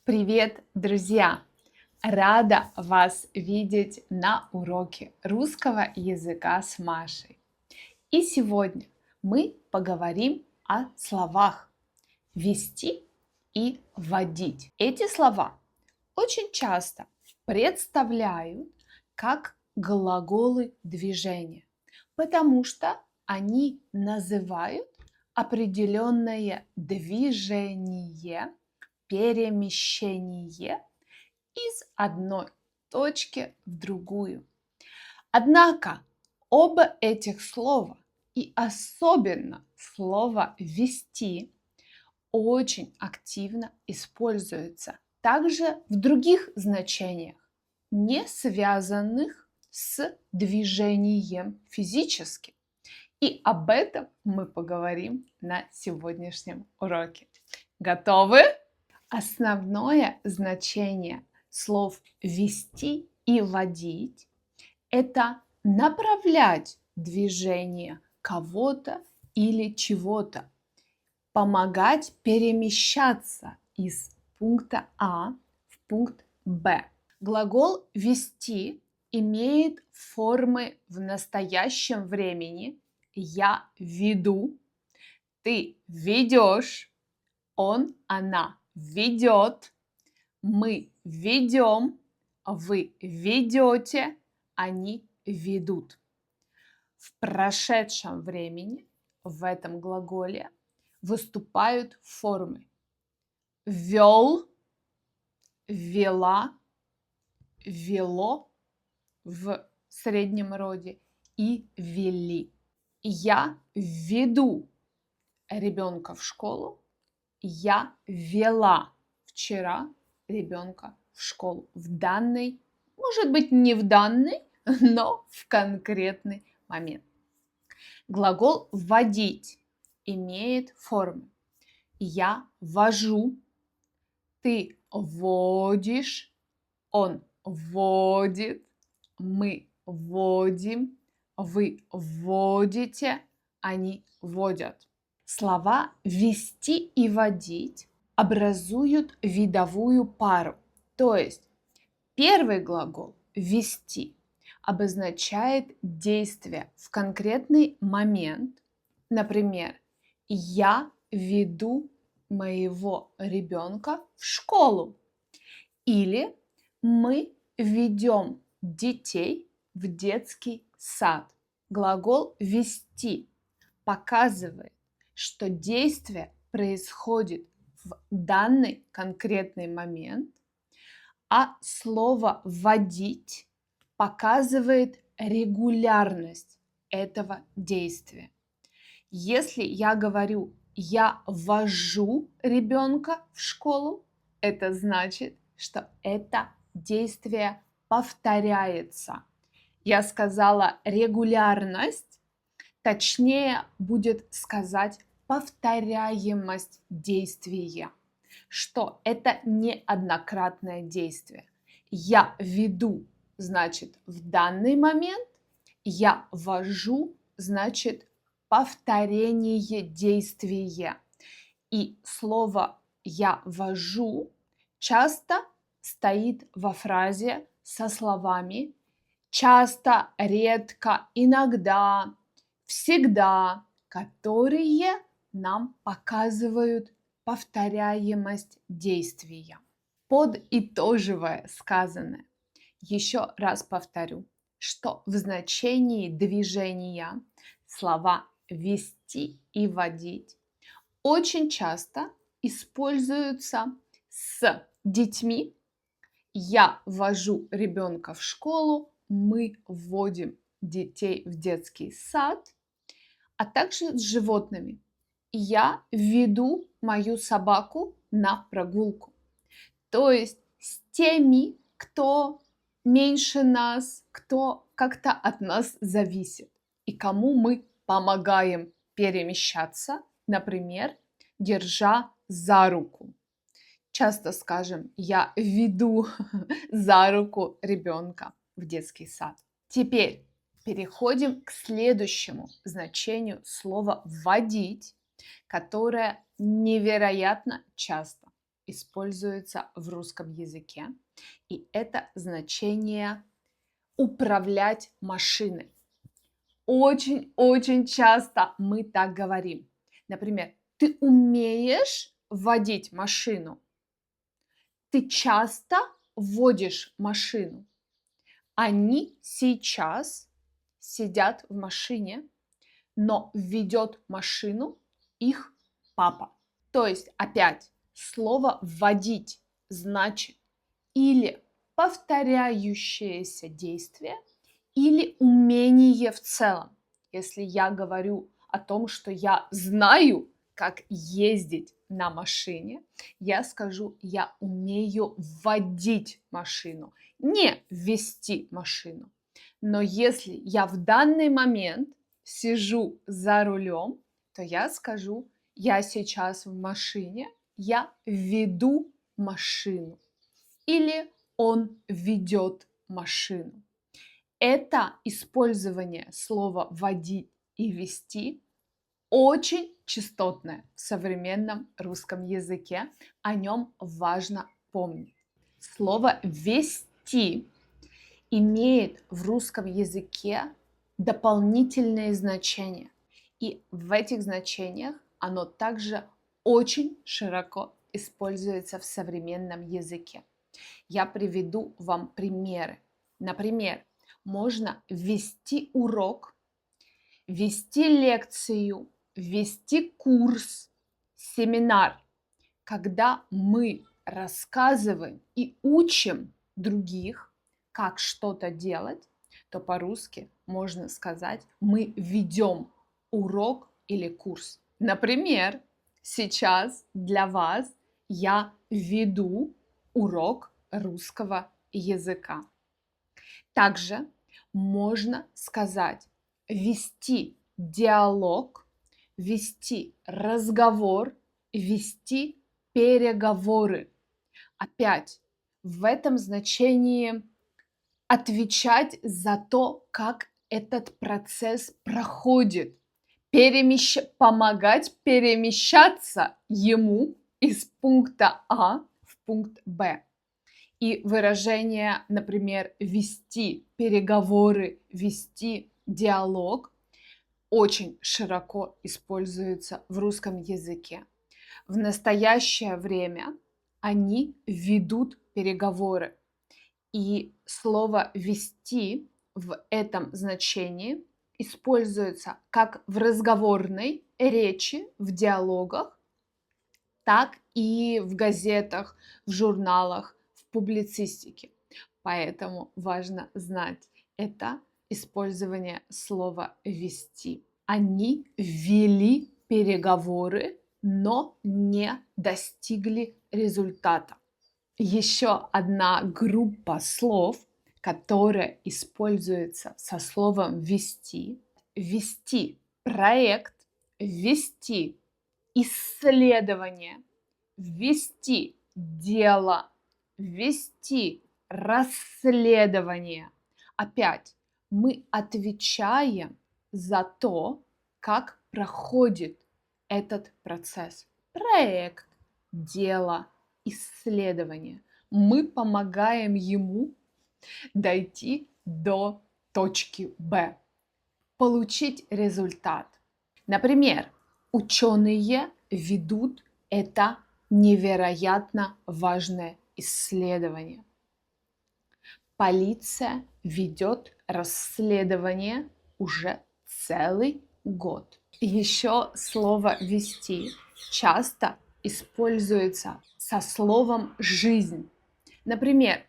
Привет, друзья! Рада вас видеть на уроке русского языка с Машей. И сегодня мы поговорим о словах «вести» и «водить». Эти слова очень часто представляют как глаголы движения, потому что они называют определенное движение, перемещение из одной точки в другую. Однако оба этих слова, и особенно слово «вести», очень активно используются также в других значениях, не связанных с движением физически. И об этом мы поговорим на сегодняшнем уроке. Готовы? Основное значение слов «вести» и «водить» – это направлять движение кого-то или чего-то, помогать перемещаться из пункта А в пункт Б. Глагол «вести» имеет формы в настоящем времени. Я веду, ты ведешь, он, она ведет, мы ведем, вы ведете, они ведут. В прошедшем времени в этом глаголе выступают формы вел, вела, вело в среднем роде и вели. Я веду ребенка в школу. Я вела вчера ребенка в школу. В данный, может быть, не в данный, но в конкретный момент. Глагол «водить» имеет формы. Я вожу, ты водишь, он водит, мы водим, вы водите, они водят. Слова «вести» и «водить» образуют видовую пару. То есть первый глагол «вести» обозначает действие в конкретный момент. Например, я веду моего ребенка в школу. Или мы ведем детей в детский сад. Глагол «вести» показывает, что действие происходит в данный конкретный момент, а слово «водить» показывает регулярность этого действия. Если я говорю «я вожу ребенка в школу», это значит, что это действие повторяется. Я сказала регулярность, точнее будет сказать повторяемость действия, что это не однократное действие. Я веду, значит, в данный момент, я вожу, значит, повторение действия. И слово «я вожу» часто стоит во фразе со словами часто, редко, иногда, всегда, которые нам показывают повторяемость действия. Подытоживая сказанное, еще раз повторю, что в значении движения слова «вести» и «водить» очень часто используются с детьми. Я вожу ребенка в школу, мы вводим детей в детский сад, а также с животными. Я веду мою собаку на прогулку. То есть с теми, кто меньше нас, кто как-то от нас зависит и кому мы помогаем перемещаться, например, держа за руку. Часто скажем, я веду за руку ребенка в детский сад. Теперь переходим к следующему значению слова «водить», которое невероятно часто используется в русском языке, и это значение управлять машиной. Очень-очень часто мы так говорим. Например, ты умеешь водить машину? Ты часто водишь машину? Они сейчас сидят в машине, но ведет машину их папа. То есть опять слово «водить» значит или повторяющееся действие, или умение в целом. Если я говорю о том, что я знаю, как ездить на машине, я скажу, я умею водить машину, не вести машину. Но если я в данный момент сижу за рулем, то я скажу, я сейчас в машине, я веду машину. Или он ведет машину. Это использование слова «водить» и «вести» очень частотное в современном русском языке. О нем важно помнить. Слово «вести» имеет в русском языке дополнительные значения. И в этих значениях оно также очень широко используется в современном языке. Я приведу вам примеры. Например, можно вести урок, вести лекцию, вести курс, семинар. Когда мы рассказываем и учим других, как что-то делать, то по-русски можно сказать, мы ведем урок или курс. Например, сейчас для вас я веду урок русского языка. Также можно сказать вести диалог, вести разговор, вести переговоры. Опять в этом значении отвечать за то, как этот процесс проходит, помогать перемещаться ему из пункта А в пункт Б. И выражение, например, вести переговоры, вести диалог очень широко используется в русском языке. В настоящее время они ведут переговоры. И слово «вести» в этом значении используется как в разговорной речи, в диалогах, так и в газетах, в журналах, в публицистике. Поэтому важно знать это использование слова «вести». Они вели переговоры, но не достигли результата. Еще одна группа слов, которая используется со словом «вести». Вести проект, вести исследование, вести дело, вести расследование. Опять мы отвечаем за то, как проходит этот процесс. Проект, дело, исследование. Мы помогаем ему дойти до точки Б, получить результат. Например, ученые ведут это невероятно важное исследование. Полиция ведет расследование уже целый год. Еще слово «вести» часто используется со словом «жизнь». Например,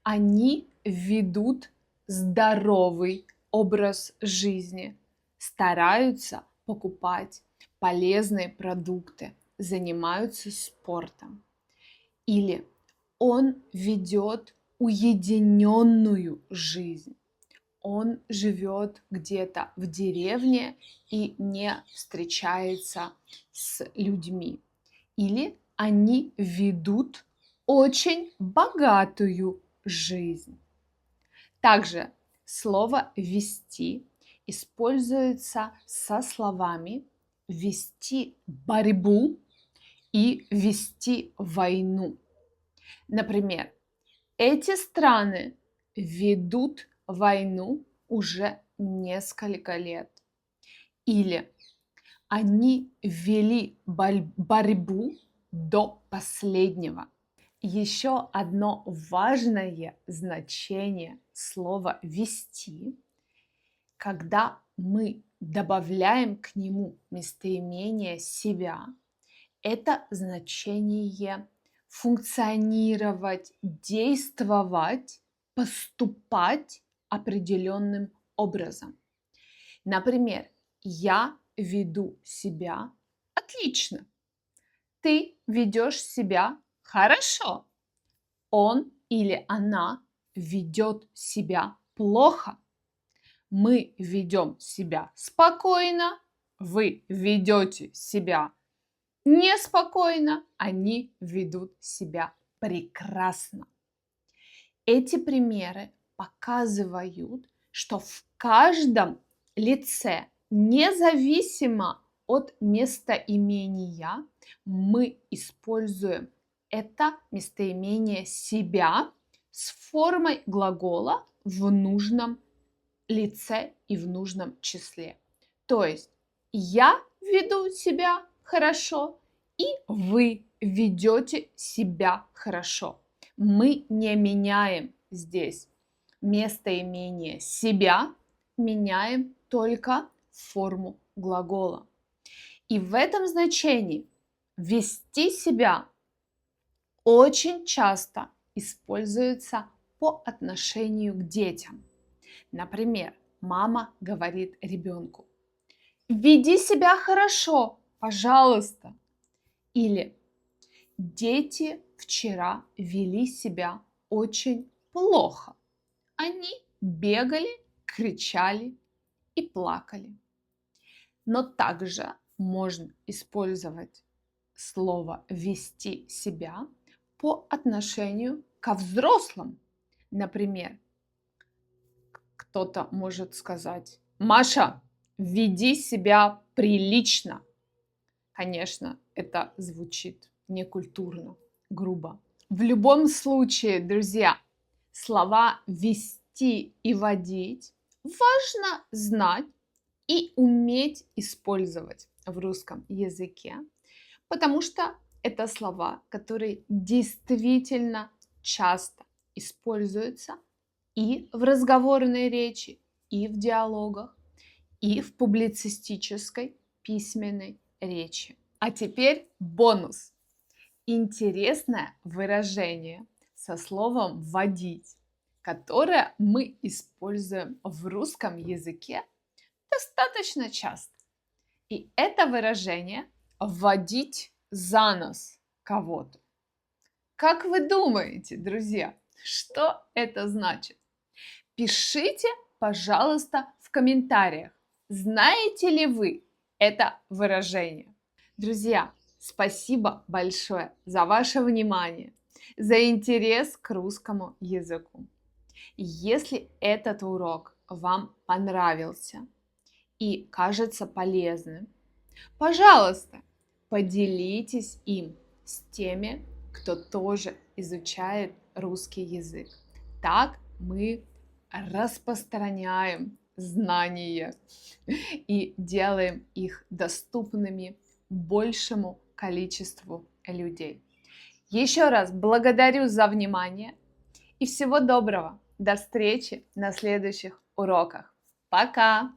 они ведут здоровый образ жизни, стараются покупать полезные продукты, занимаются спортом. Или он ведет уединенную жизнь. Он живет где-то в деревне и не встречается с людьми. Или они ведут очень богатую жизнь. Также слово «вести» используется со словами «вести борьбу» и вести войну. Например, эти страны ведут войну уже несколько лет. Или они вели борьбу до последнего. Еще одно важное значение слова «вести», когда мы добавляем к нему местоимение «себя», это значение функционировать, действовать, поступать определенным образом. Например, я веду себя отлично. Ты ведешь себя хорошо. Он или она ведет себя плохо. Мы ведем себя спокойно. Вы ведете себя неспокойно. Они ведут себя прекрасно. Эти примеры показывают, что в каждом лице, независимо от местоимения, мы используем это местоимение себя с формой глагола в нужном лице и в нужном числе. То есть я веду себя хорошо, и вы ведете себя хорошо. Мы не меняем здесь местоимение себя, меняем только форму глагола. И в этом значении вести себя очень часто используется по отношению к детям. Например, мама говорит ребенку: «Веди себя хорошо, пожалуйста». Или «Дети вчера вели себя очень плохо. Они бегали, кричали и плакали». Но также можно использовать слово «вести себя» по отношению ко взрослым. Например, кто-то может сказать: «Маша, веди себя прилично». Конечно, это звучит некультурно, грубо. В любом случае, друзья, слова «вести» и «водить» важно знать и уметь использовать в русском языке, потому что это слова, которые действительно часто используются и в разговорной речи, и в диалогах, и в публицистической письменной речи. А теперь бонус. Интересное выражение со словом «водить», которое мы используем в русском языке достаточно часто. И это выражение «водить за нос кого-то». Как вы думаете, друзья, что это значит? Пишите, пожалуйста, в комментариях, знаете ли вы это выражение. Друзья, спасибо большое за ваше внимание, за интерес к русскому языку. Если этот урок вам понравился и кажется полезным, пожалуйста, поделитесь им с теми, кто тоже изучает русский язык. Так мы распространяем знания и делаем их доступными большему количеству людей. Еще раз благодарю за внимание и всего доброго. До встречи на следующих уроках. Пока!